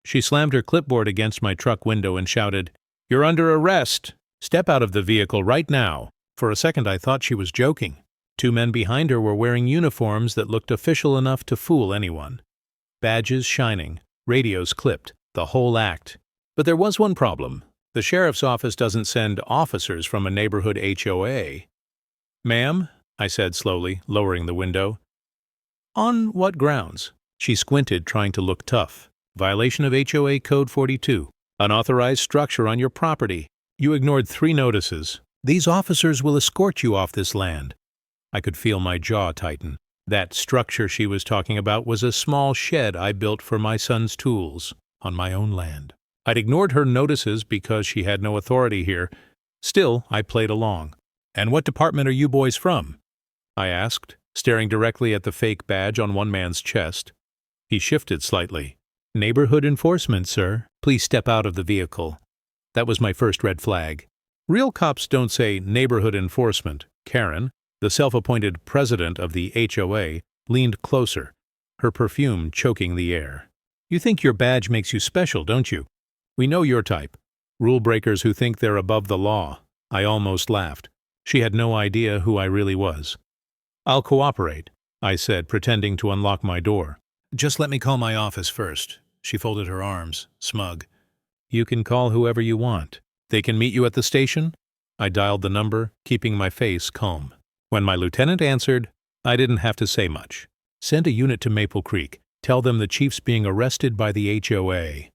She slammed her clipboard against my truck window and shouted, "You're under arrest! Step out of the vehicle right now!" For a second I thought she was joking. Two men behind her were wearing uniforms that looked official enough to fool anyone. Badges shining, radios clipped, the whole act. But there was one problem. The sheriff's office doesn't send officers from a neighborhood HOA. "Ma'am," I said slowly, lowering the window. "On what grounds?" She squinted, trying to look tough. "Violation of HOA Code 42. Unauthorized structure on your property. You ignored 3 notices. These officers will escort you off this land." I could feel my jaw tighten. That structure she was talking about was a small shed I built for my son's tools, on my own land. I'd ignored her notices because she had no authority here. Still, I played along. "And what department are you boys from?" I asked, staring directly at the fake badge on one man's chest. He shifted slightly. "Neighborhood enforcement, sir. Please step out of the vehicle." That was my first red flag. Real cops don't say neighborhood enforcement. Karen, the self-appointed president of the HOA, leaned closer, her perfume choking the air. "You think your badge makes you special, don't you? We know your type. Rule breakers who think they're above the law." I almost laughed. She had no idea who I really was. "I'll cooperate," I said, pretending to unlock my door. "Just let me call my office first." She folded her arms, smug. "You can call whoever you want. They can meet you at the station?" I dialed the number, keeping my face calm. When my lieutenant answered, I didn't have to say much. "Send a unit to Maple Creek. Tell them the chief's being arrested by the HOA."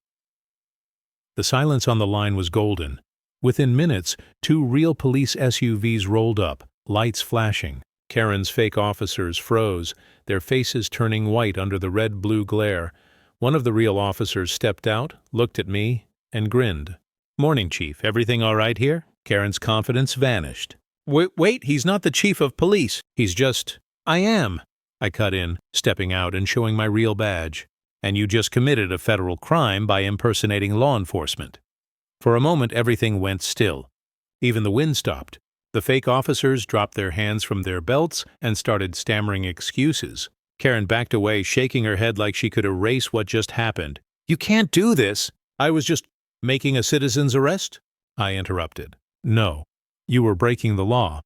The silence on the line was golden. Within minutes, 2 real police SUVs rolled up, lights flashing. Karen's fake officers froze, their faces turning white under the red-blue glare. One of the real officers stepped out, looked at me, and grinned. "Morning, Chief. Everything all right here?" Karen's confidence vanished. Wait, he's not the chief of police. He's just—" "I am," I cut in, stepping out and showing my real badge. "And you just committed a federal crime by impersonating law enforcement." For a moment everything went still. Even the wind stopped. The fake officers dropped their hands from their belts and started stammering excuses. Karen backed away, shaking her head like she could erase what just happened. "You can't do this!" "I was just making a citizen's arrest," I interrupted. "No, you were breaking the law."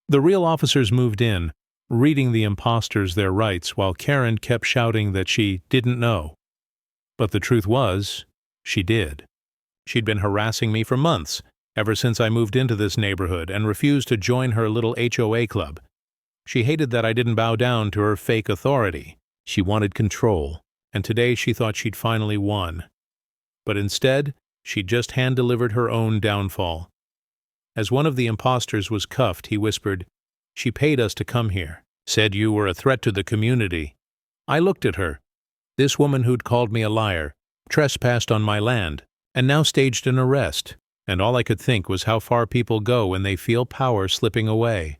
The real officers moved in, reading the imposters their rights while Karen kept shouting that she didn't know. But the truth was, she did. She'd been harassing me for months, ever since I moved into this neighborhood and refused to join her little HOA club. She hated that I didn't bow down to her fake authority. She wanted control, and today she thought she'd finally won. But instead, she'd just hand-delivered her own downfall. As one of the imposters was cuffed, he whispered, "She paid us to come here, said you were a threat to the community." I looked at her. This woman who'd called me a liar, trespassed on my land, and now staged an arrest. And all I could think was how far people go when they feel power slipping away.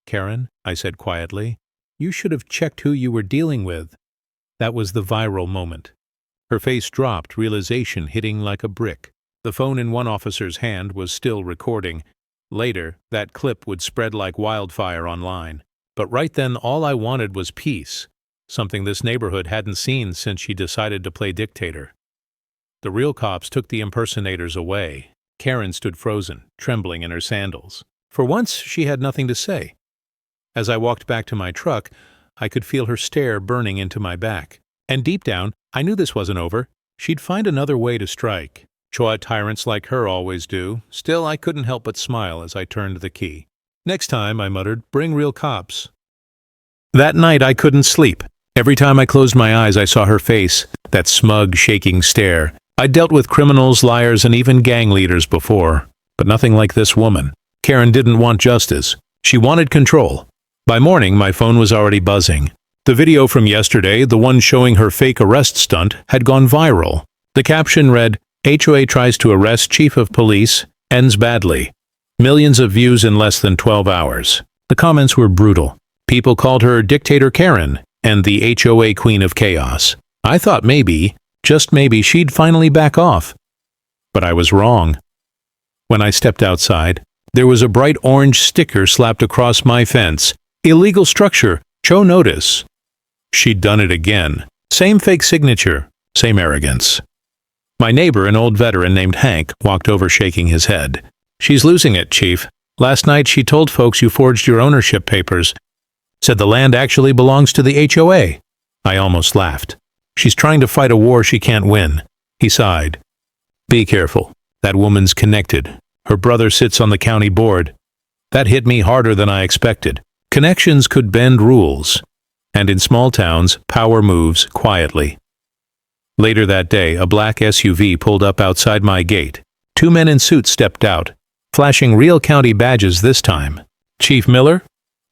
"Karen," I said quietly, "you should have checked who you were dealing with." That was the viral moment. Her face dropped, realization hitting like a brick. The phone in one officer's hand was still recording. Later, that clip would spread like wildfire online. But right then, all I wanted was peace, something this neighborhood hadn't seen since she decided to play dictator. The real cops took the impersonators away. Karen stood frozen, trembling in her sandals. For once, she had nothing to say. As I walked back to my truck, I could feel her stare burning into my back. And deep down, I knew this wasn't over. She'd find another way to strike. HOA tyrants like her always do. Still, I couldn't help but smile as I turned the key. "Next time," I muttered, "bring real cops." That night, I couldn't sleep. Every time I closed my eyes, I saw her face, that smug, shaking stare. I'd dealt with criminals, liars, and even gang leaders before, but nothing like this woman. Karen didn't want justice. She wanted control. By morning, my phone was already buzzing. The video from yesterday, the one showing her fake arrest stunt, had gone viral. The caption read, "HOA tries to arrest chief of police, ends badly." Millions of views in less than 12 hours. The comments were brutal. People called her Dictator Karen and the HOA Queen of Chaos. I thought maybe, just maybe, she'd finally back off. But I was wrong. When I stepped outside, there was a bright orange sticker slapped across my fence. "Illegal structure, show notice." She'd done it again. Same fake signature, same arrogance. My neighbor, an old veteran named Hank, walked over shaking his head. "She's losing it, Chief. Last night she told folks you forged your ownership papers. Said the land actually belongs to the HOA. I almost laughed. She's trying to fight a war she can't win. He sighed. Be careful. That woman's connected. Her brother sits on the county board. That hit me harder than I expected. Connections could bend rules. And in small towns, power moves quietly. Later that day, a black SUV pulled up outside my gate. 2 men in suits stepped out, flashing real county badges this time. "Chief Miller?"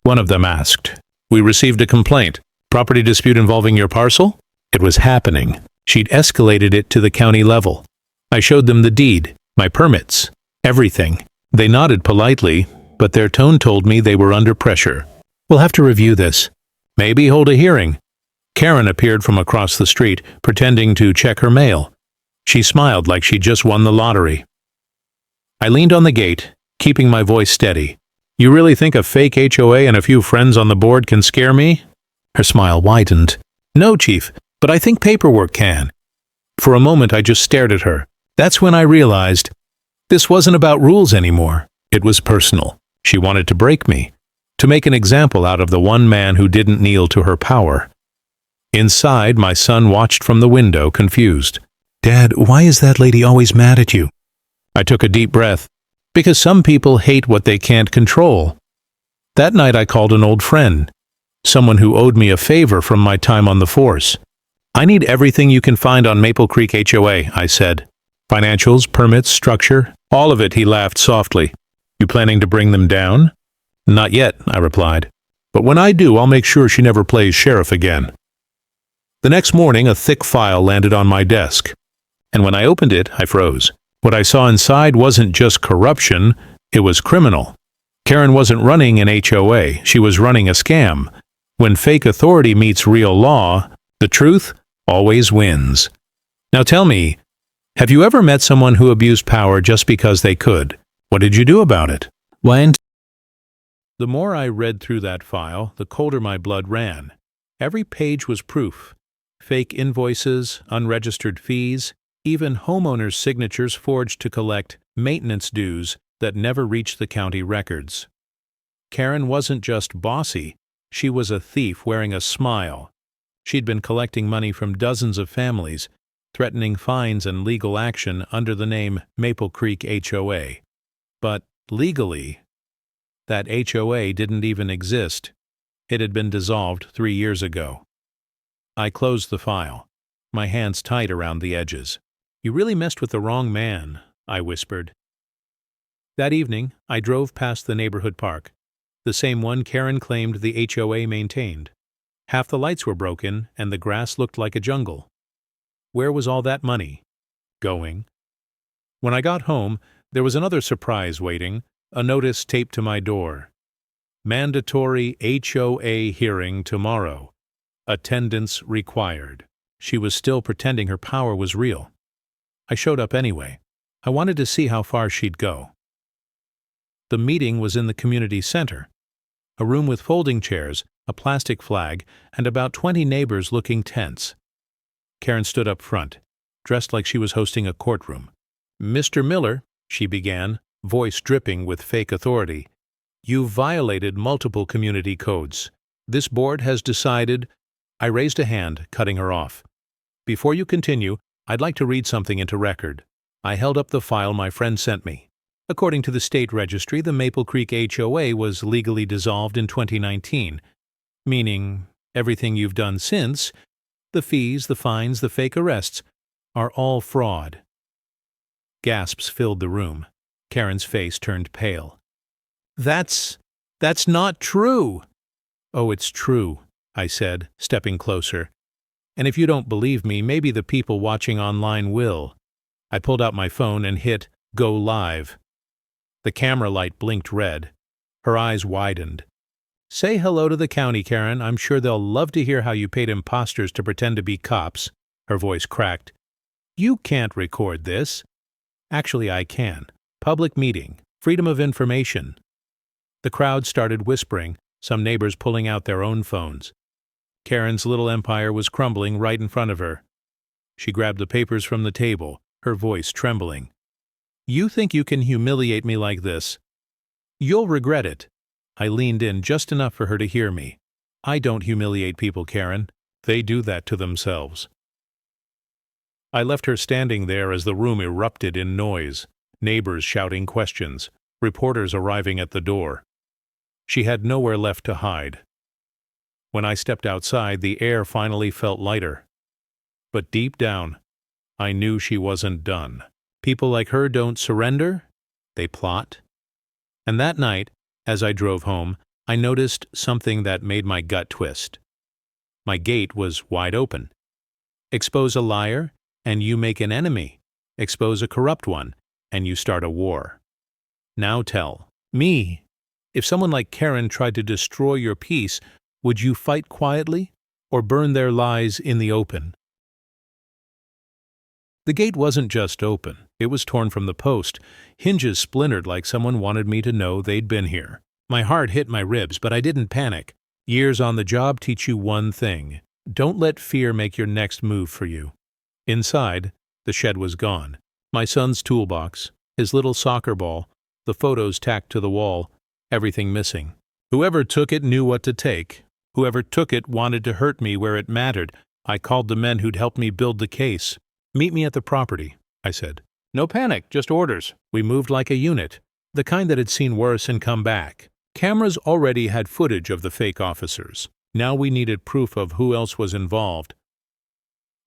One of them asked. "We received a complaint. Property dispute involving your parcel?" It was happening. She'd escalated it to the county level. I showed them the deed, my permits, everything. They nodded politely, but their tone told me they were under pressure. "We'll have to review this. Maybe hold a hearing." Karen appeared from across the street, pretending to check her mail. She smiled like she'd just won the lottery. I leaned on the gate, keeping my voice steady. "You really think a fake HOA and a few friends on the board can scare me?" Her smile widened. "No, Chief, but I think paperwork can." For a moment I just stared at her. That's when I realized this wasn't about rules anymore. It was personal. She wanted to break me, to make an example out of the one man who didn't kneel to her power. Inside, my son watched from the window, confused. "Dad, why is that lady always mad at you?" I took a deep breath. Because some people hate what they can't control. That night I called an old friend, someone who owed me a favor from my time on the force. "I need everything you can find on Maple Creek HOA, I said. "Financials, permits, structure, all of it," he laughed softly. "You planning to bring them down?" "Not yet," I replied. "But when I do, I'll make sure she never plays sheriff again." The next morning, a thick file landed on my desk. And when I opened it, I froze. What I saw inside wasn't just corruption, it was criminal. Karen wasn't running an HOA, she was running a scam. When fake authority meets real law, the truth always wins. Now tell me, have you ever met someone who abused power just because they could? What did you do about it? The more I read through that file, the colder my blood ran. Every page was proof. Fake invoices, unregistered fees, even homeowners' signatures forged to collect maintenance dues that never reached the county records. Karen wasn't just bossy, she was a thief wearing a smile. She'd been collecting money from dozens of families, threatening fines and legal action under the name Maple Creek HOA. But legally, that HOA didn't even exist. It had been dissolved 3 years ago. I closed the file, my hands tight around the edges. "You really messed with the wrong man," I whispered. That evening, I drove past the neighborhood park, the same one Karen claimed the HOA maintained. Half the lights were broken, and the grass looked like a jungle. Where was all that money going? When I got home, there was another surprise waiting, a notice taped to my door. "Mandatory HOA hearing tomorrow. Attendance required." She was still pretending her power was real. I showed up anyway. I wanted to see how far she'd go. The meeting was in the community center, a room with folding chairs, a plastic flag, and about 20 neighbors looking tense. Karen stood up front, dressed like she was hosting a courtroom. "Mr. Miller," she began, voice dripping with fake authority, "you've violated multiple community codes. This board has decided—" I raised a hand, cutting her off. "Before you continue, I'd like to read something into record." I held up the file my friend sent me. According to the state registry, the Maple Creek HOA was legally dissolved in 2019, meaning everything you've done since, the fees, the fines, the fake arrests, are all fraud. Gasps filled the room. Karen's face turned pale. That's not true." "Oh, it's true," I said, stepping closer. "And if you don't believe me, maybe the people watching online will." I pulled out my phone and hit Go Live. The camera light blinked red. Her eyes widened. "Say hello to the county, Karen. I'm sure they'll love to hear how you paid imposters to pretend to be cops." Her voice cracked. "You can't record this." "Actually, I can. Public meeting. Freedom of information." The crowd started whispering, some neighbors pulling out their own phones. Karen's little empire was crumbling right in front of her. She grabbed the papers from the table, her voice trembling. "You think you can humiliate me like this? You'll regret it." I leaned in just enough for her to hear me. "I don't humiliate people, Karen. They do that to themselves." I left her standing there as the room erupted in noise, neighbors shouting questions, reporters arriving at the door. She had nowhere left to hide. When I stepped outside, the air finally felt lighter. But deep down, I knew she wasn't done. People like her don't surrender, they plot. And that night, as I drove home, I noticed something that made my gut twist. My gate was wide open. Expose a liar, and you make an enemy. Expose a corrupt one, and you start a war. Now tell me, if someone like Karen tried to destroy your peace, would you fight quietly or burn their lies in the open? The gate wasn't just open. It was torn from the post, hinges splintered like someone wanted me to know they'd been here. My heart hit my ribs, but I didn't panic. Years on the job teach you one thing: don't let fear make your next move for you. Inside, the shed was gone. My son's toolbox, his little soccer ball, the photos tacked to the wall, everything missing. Whoever took it knew what to take. Whoever took it wanted to hurt me where it mattered. I called the men who'd helped me build the case. "Meet me at the property," I said. "No panic, just orders." We moved like a unit, the kind that had seen worse and come back. Cameras already had footage of the fake officers. Now we needed proof of who else was involved.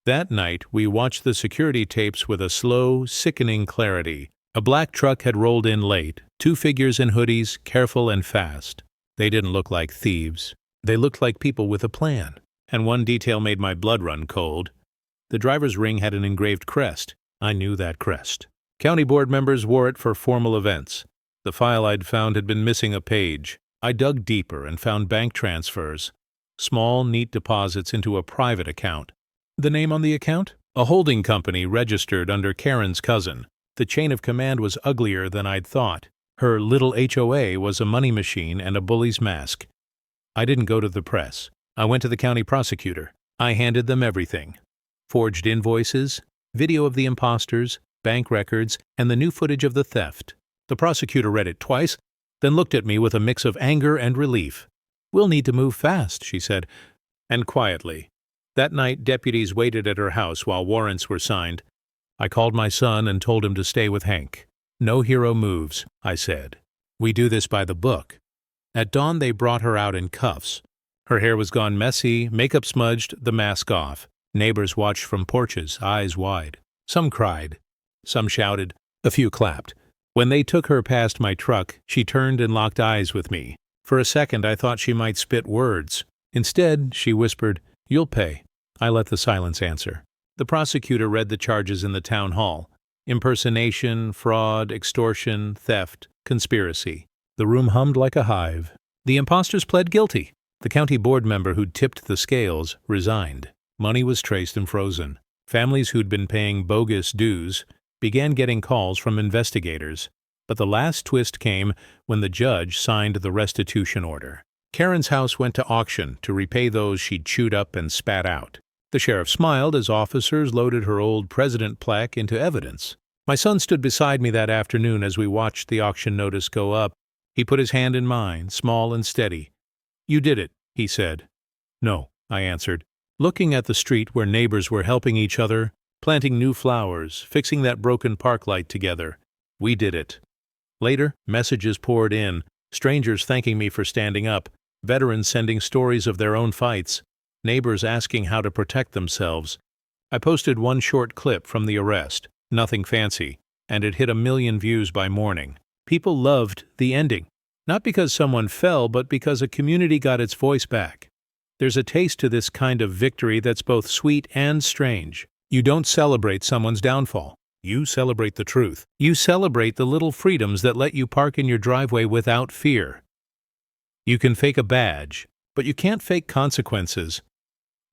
That night, we watched the security tapes with a slow, sickening clarity. A black truck had rolled in late, 2 figures in hoodies, careful and fast. They didn't look like thieves. They looked like people with a plan. And one detail made my blood run cold. The driver's ring had an engraved crest. I knew that crest. County board members wore it for formal events. The file I'd found had been missing a page. I dug deeper and found bank transfers. Small, neat deposits into a private account. The name on the account? A holding company registered under Karen's cousin. The chain of command was uglier than I'd thought. Her little HOA was a money machine and a bully's mask. I didn't go to the press. I went to the county prosecutor. I handed them everything. Forged invoices, video of the imposters, bank records, and the new footage of the theft. The prosecutor read it twice, then looked at me with a mix of anger and relief. "We'll need to move fast," she said, and quietly. That night, deputies waited at her house while warrants were signed. I called my son and told him to stay with Hank. "No hero moves," I said. "We do this by the book." At dawn, they brought her out in cuffs. Her hair was gone messy, makeup smudged, the mask off. Neighbors watched from porches, eyes wide. Some cried. Some shouted. A few clapped. When they took her past my truck, she turned and locked eyes with me. For a second, I thought she might spit words. Instead, she whispered, "You'll pay." I let the silence answer. The prosecutor read the charges in the town hall. Impersonation, fraud, extortion, theft, conspiracy. The room hummed like a hive. The imposters pled guilty. The county board member who'd tipped the scales resigned. Money was traced and frozen. Families who'd been paying bogus dues began getting calls from investigators. But the last twist came when the judge signed the restitution order. Karen's house went to auction to repay those she'd chewed up and spat out. The sheriff smiled as officers loaded her old president plaque into evidence. My son stood beside me that afternoon as we watched the auction notice go up. He put his hand in mine, small and steady. "You did it," he said. "No," I answered, looking at the street where neighbors were helping each other, planting new flowers, fixing that broken park light together. "We did it." Later, messages poured in, strangers thanking me for standing up, veterans sending stories of their own fights, neighbors asking how to protect themselves. I posted one short clip from the arrest, nothing fancy, and it hit 1 million views by morning. People loved the ending, not because someone fell, but because a community got its voice back. There's a taste to this kind of victory that's both sweet and strange. You don't celebrate someone's downfall. You celebrate the truth. You celebrate the little freedoms that let you park in your driveway without fear. You can fake a badge, but you can't fake consequences.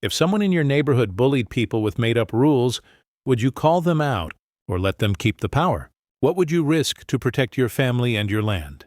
If someone in your neighborhood bullied people with made-up rules, would you call them out or let them keep the power? What would you risk to protect your family and your land?